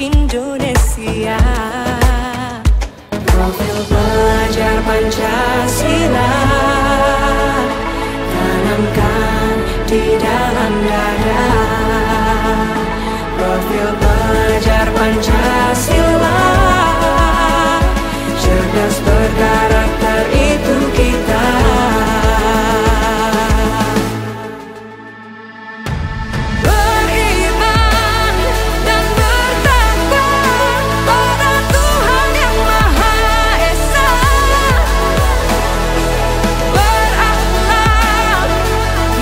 Indonesia. Profil pelajar Pancasila tanamkan di dalam dada. Profil pelajar Pancasila cerdas berkarakter itu kita. Beriman dan bertakwa pada Tuhan yang Maha Esa. Berakhlak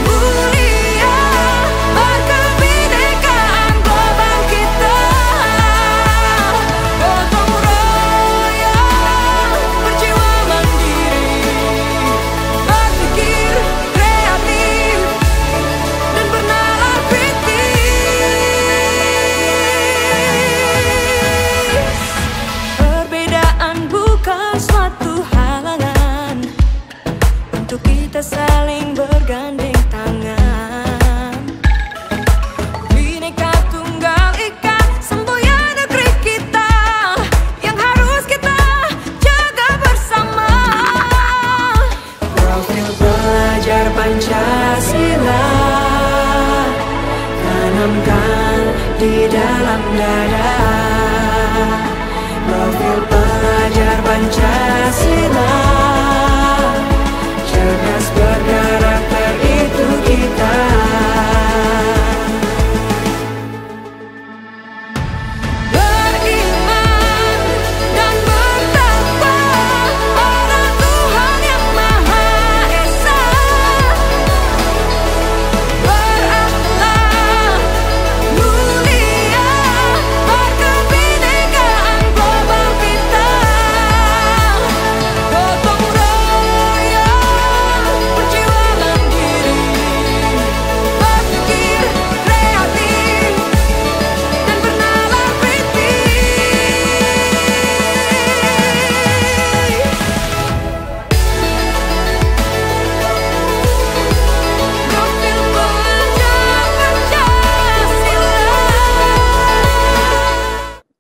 mulia, berkebinekaan global kita. Gotong royong, berjiwa mandiri, berpikir kreatif dan bernalar kritis. Perbedaan bukan suatu halangan untuk kita saling bergandeng tangan. Bhinneka Tunggal Ika, semboyan negeri kita yang harus kita jaga bersama. Profil pelajar Pancasila tanamkan di dalam dada. Profil pelajar Pancasila cerdas berkarakter itu kita. Beriman dan bertakwa pada Tuhan yang Maha Esa. Berakhlak mulia, berkebinekaan global kita. Gotong royong, berjiwa mandiri, berpikir kreatif dan bernalar kritis. Profil pelajar Pancasila.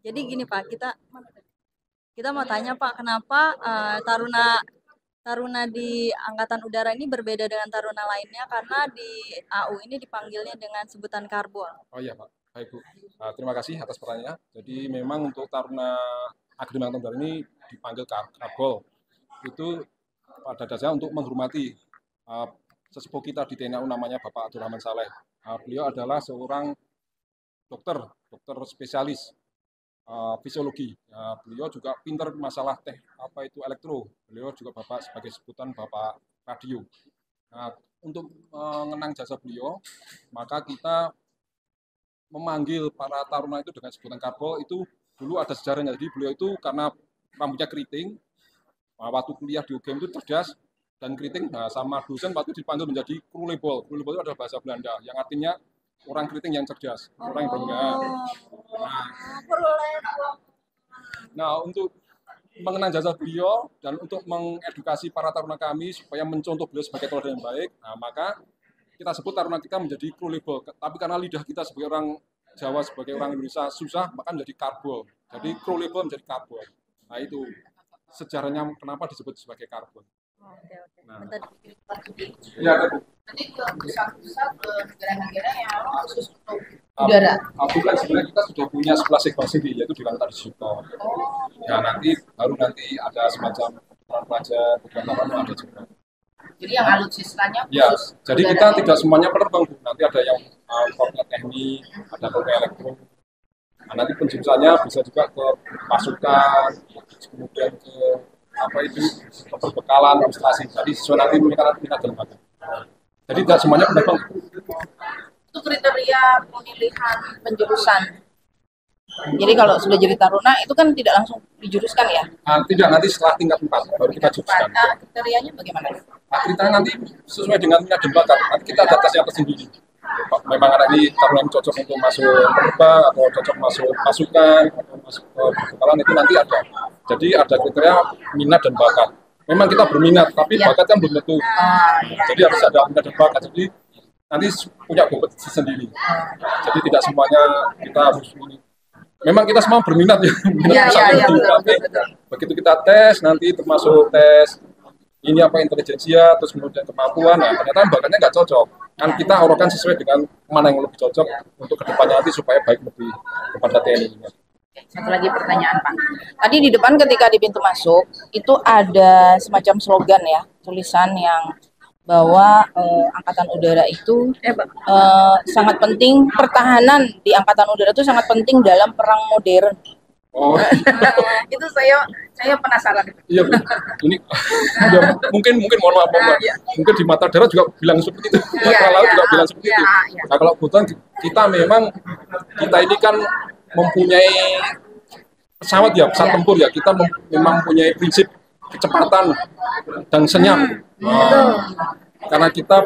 Jadi gini Pak, kita mau tanya Pak, kenapa taruna di Angkatan Udara ini berbeda dengan taruna lainnya, karena di AU ini dipanggilnya dengan sebutan karbol. Oh iya Pak, baik Bu. Terima kasih atas pertanyaannya. Jadi memang untuk Taruna Akademi Angkatan Udara ini dipanggil Karbol. Itu pada dasarnya untuk menghormati sesepuh kita di TNI AU namanya Bapak Abdurrahman Saleh. Beliau adalah seorang dokter spesialis fisiologi. Beliau juga pinter masalah elektro. Beliau juga sebagai sebutan Bapak Radio. Nah, untuk mengenang jasa beliau, maka kita memanggil para taruna itu dengan sebutan karbol. Itu dulu ada sejarahnya. Jadi beliau itu karena rambutnya keriting, waktu kuliah di UGM itu cerdas dan keriting, sama dosen waktu dipanggil menjadi krulebol. Krulebol itu adalah bahasa Belanda yang artinya orang keriting yang cerdas, orang yang berenggak. Nah, untuk mengenang jasa beliau dan untuk mengedukasi para taruna kami supaya mencontoh beliau sebagai teladan yang baik, maka kita sebut taruna kita menjadi krulebol. Tapi karena lidah kita sebagai orang Jawa, sebagai orang Indonesia susah, maka menjadi karbol. Jadi krulebol menjadi karbol. Nah, itu sejarahnya kenapa disebut sebagai karbol. Oke. Nah. Ya, nanti ke pusat-pusat ke negara-negara yang khusus untuk udara. Bukan, sebenarnya kita sudah punya 11 seksi yaitu di Lantai Suto. Ya, nanti ada semacam pelajar beberapa ada juga. Jadi yang alutsistanya Ya, khusus jadi udara. kita tidak semuanya penerbang, Bu. Nanti ada yang koordinat teknik, ada koordinat elektro. Nah, nanti penjurusannya bisa juga ke pasukan, kemudian ke perbekalan, administrasi. Jadi sesuai nanti minat dan bakat. Jadi tidak semuanya penerbang. Itu kriteria pemilihan penjurusan. Jadi kalau sudah jadi taruna itu kan tidak langsung dijuruskan ya? Tidak, nanti setelah tingkat 4 baru kita juruskan. Kriterianya bagaimana? Kriteria nanti sesuai dengan minat dan bakat. Nanti kita ada tesnya tersendiri. Memang anak ini taruna cocok untuk masuk penerbang atau cocok masuk pasukan atau masuk ke perbekalan, itu nanti ada. Jadi ada kriteria minat dan bakat. Memang kita berminat, tapi bakat kan belum tentu. Jadi harus ada minat dan bakat. Jadi nanti punya kompetisi sendiri. Jadi tidak semuanya kita harus ini. memang kita semua berminat ya. Iya, iya, iya, betul, Tapi betul. begitu kita tes nanti termasuk tes ini apa intelijensia, terus kemudian kemampuan, nah ternyata bakatnya nggak cocok. Kan kita orokan sesuai dengan mana yang lebih cocok untuk kedepannya nanti supaya baik lebih kepada TNI. Satu lagi pertanyaan Pak. Tadi di depan ketika di pintu masuk itu ada semacam slogan ya, tulisan yang bahwa Angkatan Udara itu sangat penting, pertahanan di Angkatan Udara itu sangat penting dalam perang modern. Oh, Itu saya penasaran. iya Bu. Ini ya, mungkin mohon maaf Mbak. Mungkin di mata darat juga bilang seperti itu. Mata laut juga bilang seperti itu. Iya. Nah kalau kebetulan kita memang kita ini kan mempunyai pesawat ya, pesawat tempur ya. Kita memang mempunyai prinsip kecepatan dan senyap. Karena kita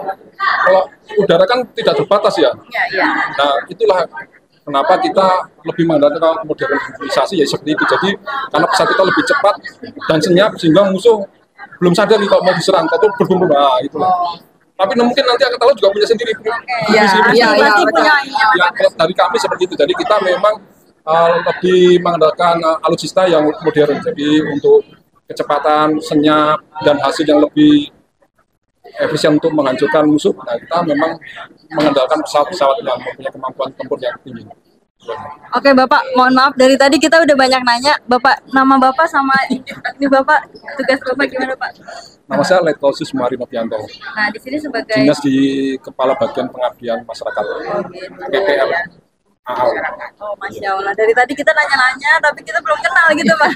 kalau udara kan tidak terbatas ya. Iya. Nah itulah kenapa kita lebih mengandalkan modernisasi ya seperti itu. Jadi karena pesawat kita lebih cepat dan senyap sehingga musuh belum sadar nih kalau mau diserang atau berburu. Nah itulah. Tapi mungkin nanti Angkatan Laut juga punya sendiri. Iya, Pasti punya. Ya, kalau dari kami seperti itu. Jadi kita memang lebih mengandalkan alutsista yang modern. Jadi untuk kecepatan, senyap, dan hasil yang lebih efisien untuk menghancurkan musuh, nah kita memang mengandalkan pesawat-pesawat yang mempunyai kemampuan tempur yang tinggi. Oke Bapak, mohon maaf dari tadi kita udah banyak nanya. Bapak, nama Bapak sama ini Bapak, tugas Bapak gimana Pak? Nama saya Letkol Sumari Novianto, Nah di sini sebagai dinas di Kepala Bagian Pengabdian Masyarakat PPL. Oh, Masya Allah. Dari tadi kita nanya-nanya, tapi kita belum kenal gitu, Pak.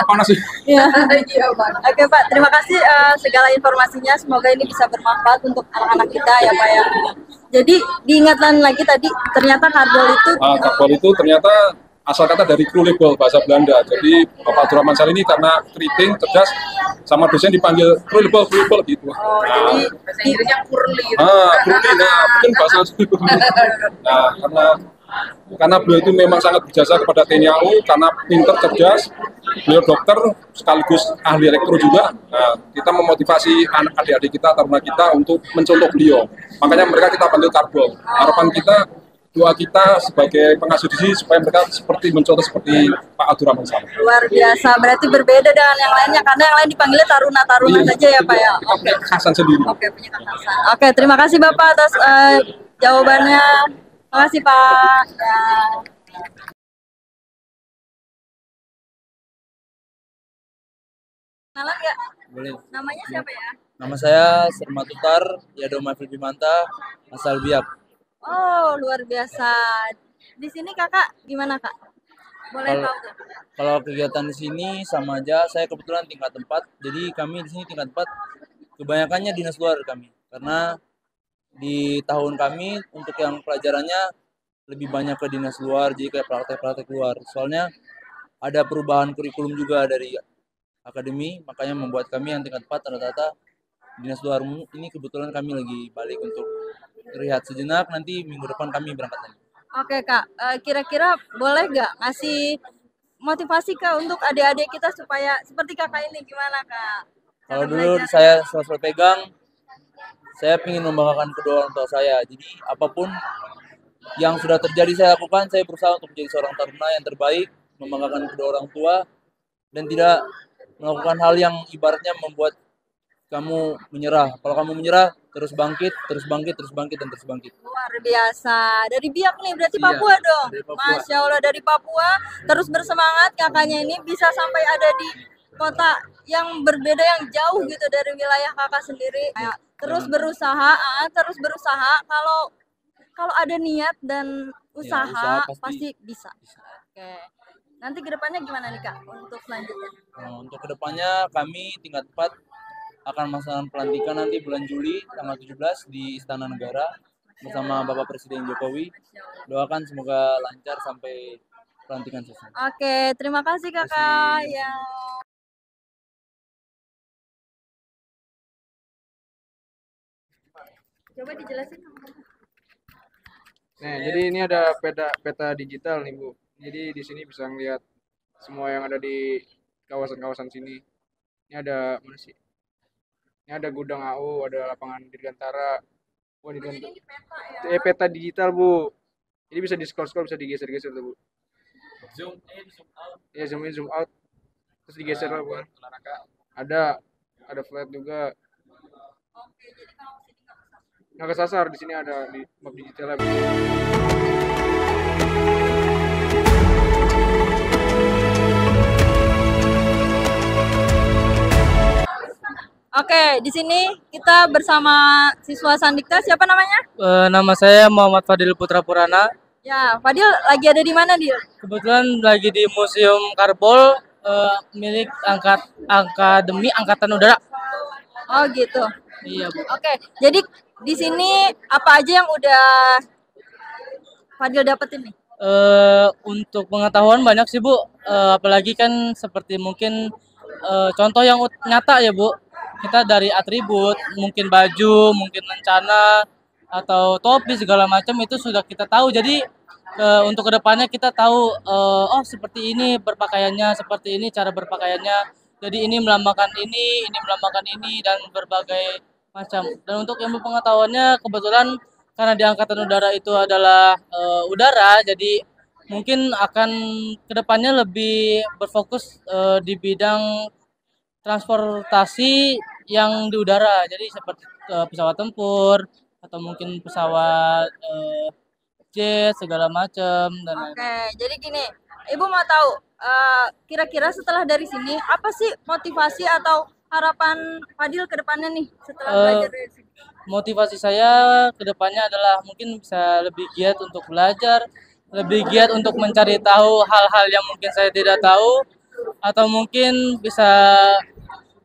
Panas sih. Iya. Oke, Pak. Terima kasih segala informasinya. Semoga ini bisa bermanfaat untuk anak-anak kita ya, Pak ya. Jadi diingatkan lagi tadi, ternyata karbol itu. Karbol itu ternyata asal kata dari krulebol bahasa Belanda. Jadi Bapak Abdurrahman Saleh ini karena keriting, cerdas, sama dosen dipanggil krulebol gitu. Oh, jadi Bahasa Inggrisnya curly. Kruli, mungkin bahasa Nah, karena beliau itu memang sangat berjasa kepada TNI AU, karena pinter, cerdas, beliau dokter sekaligus ahli elektro juga. Nah, kita memotivasi anak adik-adik kita, taruna kita untuk mencontoh beliau. Makanya mereka kita panggil karbol. Harapan kita, doa kita sebagai pengasuh di sini supaya mereka mencontoh seperti Pak Abdurrahman Saleh. luar biasa. Berarti berbeda dengan yang lainnya, karena yang lain dipanggilnya taruna-taruna saja ya, Pak ya. Kita punya kekhasan sendiri. Oke, punya kekhasan. Oke, terima kasih Bapak atas jawabannya. Terima kasih Pak. Ya. Kenalan nggak? Boleh. Namanya siapa ya? Nama saya Sermatutar Yadoma Filbimanta, asal Biak. Oh, luar biasa. Di sini kakak gimana kak? Boleh Kalau- tahu nggak? Kalau kegiatan di sini sama aja, saya kebetulan tingkat 4. Jadi kami di sini tingkat 4 kebanyakannya dinas luar kami. Karena di tahun kami untuk yang pelajarannya lebih banyak ke dinas luar, jadi kayak praktek-praktek luar. Soalnya ada perubahan kurikulum juga dari akademi, makanya membuat kami yang tingkat 4 rata-rata dinas luar. Ini kebetulan kami lagi balik untuk rehat sejenak, nanti minggu depan kami berangkat lagi. Oke kak, kira-kira boleh nggak ngasih motivasi kak untuk adik-adik kita supaya seperti kakak ini gimana kak? Kalau Cara dulu belajar. saya selesai pegang, saya ingin membanggakan kedua orang tua saya. Jadi apapun yang sudah terjadi saya lakukan, saya berusaha untuk menjadi seorang taruna yang terbaik, membanggakan kedua orang tua, dan tidak melakukan hal yang ibaratnya membuat kamu menyerah. Kalau kamu menyerah, terus bangkit, terus bangkit, terus bangkit, dan terus bangkit. Luar biasa. Dari Biak nih, berarti Iya, Papua dong. dari Papua. Masya Allah, dari Papua. Terus bersemangat kakaknya ini bisa sampai ada di kota yang berbeda, yang jauh gitu dari wilayah kakak sendiri. Ayo, terus berusaha, kalau ada niat dan usaha, usaha pasti pasti bisa. Oke. Nanti kedepannya gimana nih kak untuk selanjutnya? Nah, untuk kedepannya kami tingkat 4 akan melaksanakan pelantikan nanti bulan Juli tanggal 17 di Istana Negara bersama Bapak Presiden Jokowi. Doakan semoga lancar sampai pelantikan selesai. Oke, terima kasih kakak. Ya. Coba dijelasin. Nah, jadi ini ada peta digital nih, Bu. Jadi di sini bisa ngeliat semua yang ada di kawasan-kawasan sini. Ini ada mana sih? Ini ada gudang AU, ada lapangan Dirgantara. Wah, Ini peta ya. peta digital, Bu. Jadi bisa di scroll-scroll, bisa digeser-geser tuh, Bu. Ya zoom in zoom out terus digeser lah bukan. Ada flat juga. Nggak kesasar, di sini ada di map digitalnya. Oke, di sini kita bersama siswa Sandikta. Siapa namanya? Nama saya Muhammad Fadil Putra Purana. Ya, Fadil lagi ada di mana, Dil? Kebetulan lagi di Museum Karbol milik Akademi Angkatan Udara. Oh, gitu. Iya, Bu. Oke, jadi di sini apa aja yang udah Fadil dapetin nih? Untuk pengetahuan banyak sih, Bu. Apalagi kan seperti mungkin contoh yang nyata ya, Bu. Kita dari atribut, mungkin baju, mungkin lencana, atau topi segala macam itu sudah kita tahu. Jadi untuk kedepannya kita tahu oh seperti ini berpakaiannya, seperti ini cara berpakaiannya. Jadi ini melambangkan ini dan berbagai macam. Dan untuk ilmu pengetahuannya kebetulan karena di Angkatan Udara itu adalah udara, jadi mungkin akan kedepannya lebih berfokus di bidang transportasi yang di udara. Jadi seperti pesawat tempur atau mungkin pesawat jet segala macam dan lain-lain. Oke, jadi gini, Ibu mau tahu kira-kira setelah dari sini apa sih motivasi atau harapan Fadil ke depannya nih setelah belajar dari sini? Motivasi saya ke depannya adalah mungkin bisa lebih giat untuk belajar, lebih giat untuk mencari tahu hal-hal yang mungkin saya tidak tahu, atau mungkin bisa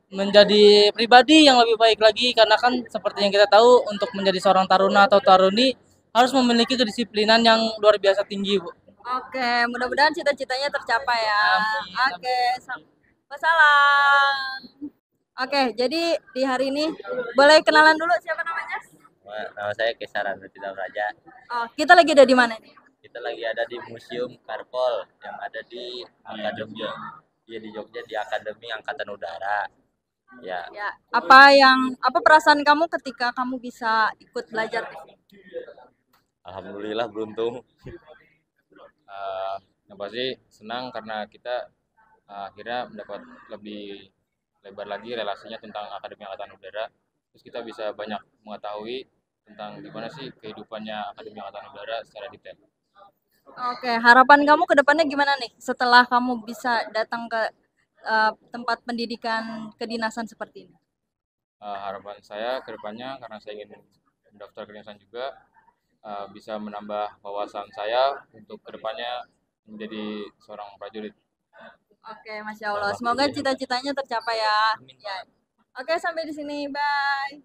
menjadi pribadi yang lebih baik lagi, karena kan seperti yang kita tahu untuk menjadi seorang taruna atau taruni harus memiliki kedisiplinan yang luar biasa tinggi, Bu. Oke, mudah-mudahan cita-citanya tercapai ya. Amin. Oke, wassalam. Oke, jadi di hari ini boleh kenalan dulu siapa namanya? Nama saya Kesaran Tidak Raja. Oh, kita lagi ada di mana nih? Kita lagi ada di Museum Karpol yang ada di Akademi. Iya di Jogja di Akademi Angkatan Udara. Ya, Ya, apa perasaan kamu ketika kamu bisa ikut belajar di sini? alhamdulillah beruntung. Yang pasti senang karena kita akhirnya mendapat lebih lebar lagi relasinya tentang Akademi Angkatan Udara. Terus kita bisa banyak mengetahui tentang gimana sih kehidupannya Akademi Angkatan Udara secara detail. Oke, harapan kamu ke depannya gimana nih setelah kamu bisa datang ke tempat pendidikan kedinasan seperti ini? Harapan saya ke depannya karena saya ingin mendaftar kedinasan juga bisa menambah wawasan saya untuk ke depannya menjadi seorang prajurit. Oke, Masya Allah. Semoga cita-citanya tercapai ya. Ya. Oke, sampai di sini. Bye.